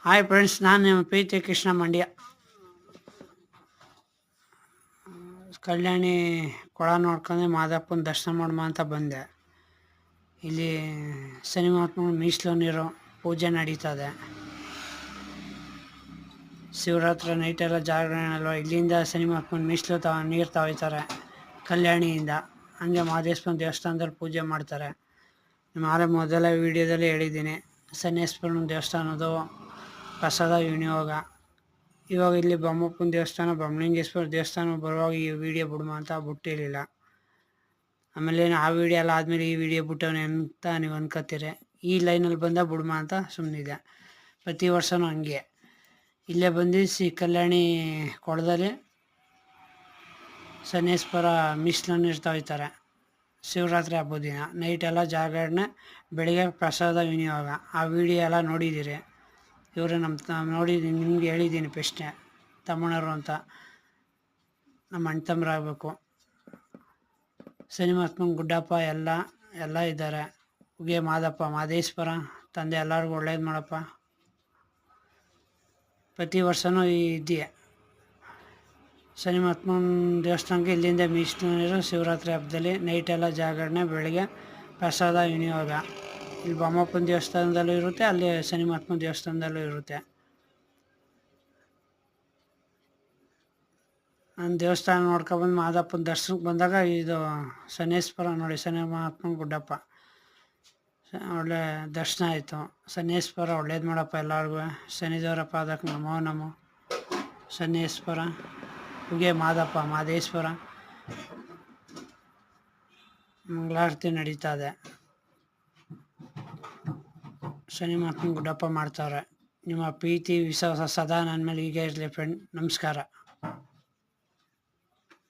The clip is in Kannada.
ಹಾಯ್ ಫ್ರೆಂಡ್ಸ್, ನಾನು ನಿಮ್ಮ ಪ್ರೀತಿ ಕೃಷ್ಣ ಮಂಡ್ಯ. ಕಲ್ಯಾಣಿ ಕೊಳ ನೋಡ್ಕೊಂಡು ಮಾದಪ್ಪನ ದರ್ಶನ ಮಾಡೋಣ ಅಂತ ಬಂದೆ. ಇಲ್ಲಿ ಶನಿ ಮಹಾತ್ಮನ ಮೀಸಲು ನೀರು ಪೂಜೆ ನಡೀತದೆ. ಶಿವರಾತ್ರಿ ನೈಟೆಲ್ಲ ಜಾಗರಣೆ ಅಲ್ವ, ಇಲ್ಲಿಂದ ಶನಿ ಮಹಾತ್ಮನ ಮೀಸಲು ನೀರು ತಗೊಳ್ತಾರೆ ಕಲ್ಯಾಣಿಯಿಂದ. ಹಂಗೆ ಮಹದೇಶ್ವರನ ದೇವಸ್ಥಾನದಲ್ಲಿ ಪೂಜೆ ಮಾಡ್ತಾರೆ. ನಾಳೆ ಮೊದಲ ವೀಡಿಯೋದಲ್ಲಿ ಹೇಳಿದ್ದೀನಿ, ಶನೇಶ್ವರನ ದೇವಸ್ಥಾನದ್ದು ಪ್ರಸಾದ ವಿನಿಯೋಗ. ಇವಾಗ ಇಲ್ಲಿ ಬೊಮ್ಮಪ್ಪನ ದೇವಸ್ಥಾನ, ಬೊಮ್ಮಲಿಂಗೇಶ್ವರ ದೇವಸ್ಥಾನ ಬರುವಾಗ ಈ ವಿಡಿಯೋ ಬಿಡುಮ ಅಂತ ಬಿಟ್ಟಿರಲಿಲ್ಲ. ಆಮೇಲೆ ಆ ವಿಡಿಯೋ ಎಲ್ಲ ಆದಮೇಲೆ ಈ ವಿಡಿಯೋ ಬಿಟ್ಟವನೆ ಅಂತ ನೀವು ಅನ್ಕೋತೀರಿ. ಈ ಲೈನಲ್ಲಿ ಬಂದ ಬಿಡುಮ ಅಂತ ಸುಮ್ಮನಿದೆ. ಪ್ರತಿ ವರ್ಷವೂ ಹಂಗೆ ಇಲ್ಲೇ ಬಂದು ಕಲ್ಯಾಣಿ ಕೊಳದಲ್ಲಿ ಶನೇಶ್ವರ ಮೀಸಲನ್ನು ಇರ್ತಾಯಿರ್ತಾರೆ. ಶಿವರಾತ್ರಿ ಹಬ್ಬದ ದಿನ ನೈಟೆಲ್ಲ ಜಾಗರಣೆ, ಬೆಳಿಗ್ಗೆ ಪ್ರಸಾದ ವಿನಿಯೋಗ. ಆ ವಿಡಿಯೋ ಎಲ್ಲ ನೋಡಿದ್ದೀರಿ. ಇವರು ನೋಡಿದ್ದೀನಿ, ನಿಮ್ಗೆ ಹೇಳಿದ್ದೀನಿ ಪ್ರಶ್ನೆ ತಮ್ಮಣ್ಣರು ಅಂತ, ನಮ್ಮ ಅಣ್ಣ ತಮ್ಮರಾಗಬೇಕು. ಶನಿ ಮಹಾತ್ಮನ ಗುಡ್ಡಪ್ಪ ಎಲ್ಲ ಇದ್ದಾರೆ. ಉಗೆ ಮಾದಪ್ಪ, ಮಾದೇಶ್ವರ ತಂದೆ ಎಲ್ಲರಿಗೂ ಒಳ್ಳೇದು ಮಾಡಪ್ಪ. ಪ್ರತಿ ವರ್ಷವೂ ಇದೆಯೇ ಶನಿ ಮಹಾತ್ಮನ ದೇವಸ್ಥಾನಕ್ಕೆ ಇಲ್ಲಿಂದ ಮೀಸಲು ನೀರು. ಶಿವರಾತ್ರಿ ಹಬ್ಬದಲ್ಲಿ ನೈಟೆಲ್ಲ ಜಾಗರಣೆ, ಬೆಳಗ್ಗೆ ಪ್ರಸಾದ ವಿನಿಯೋಗ. ಇಲ್ಲಿ ಬೊಮ್ಮಪ್ಪನ ದೇವಸ್ಥಾನದಲ್ಲೂ ಇರುತ್ತೆ, ಅಲ್ಲಿ ಶನಿ ಮಹಾತ್ಮನ ದೇವಸ್ಥಾನದಲ್ಲೂ ಇರುತ್ತೆ. ನಾನು ದೇವಸ್ಥಾನ ನೋಡ್ಕೊಬಂದು ಮಾದಪ್ಪನ ದರ್ಶನಕ್ಕೆ ಬಂದಾಗ ಇದು ಶನೇಶ್ವರ ನೋಡಿ, ಶನಿ ಮಹಾತ್ಮನ ಗುಡ್ಡಪ್ಪ ಒಳ್ಳೆ ದರ್ಶನ ಆಯಿತು. ಶನೇಶ್ವರ ಒಳ್ಳೇದು ಮಾಡಪ್ಪ ಎಲ್ಲರಿಗೂ. ಶನಿದೇವರ ಪಾದಕ್ಕೆ ನಮೋ ನಮೋ. ಶನೇಶ್ವರ ಉಗೆ ಮಾದಪ್ಪ, ಮಾದೇಶ್ವರ ಮಂಗಳಾರತಿ ನಡೀತಾ ಇದೆ. ಶನಿ ಮಹಾತ್ಮನ ಗುಡ್ಡಪ್ಪ ಮಾಡ್ತಾರೆ. ನಿಮ್ಮ ಪ್ರೀತಿ ವಿಶ್ವಾಸ ಸದಾ ನನ್ನ ಮೇಲೆ ಹೀಗೆ ಇರಲಿ ಫ್ರೆಂಡ್. ನಮಸ್ಕಾರ.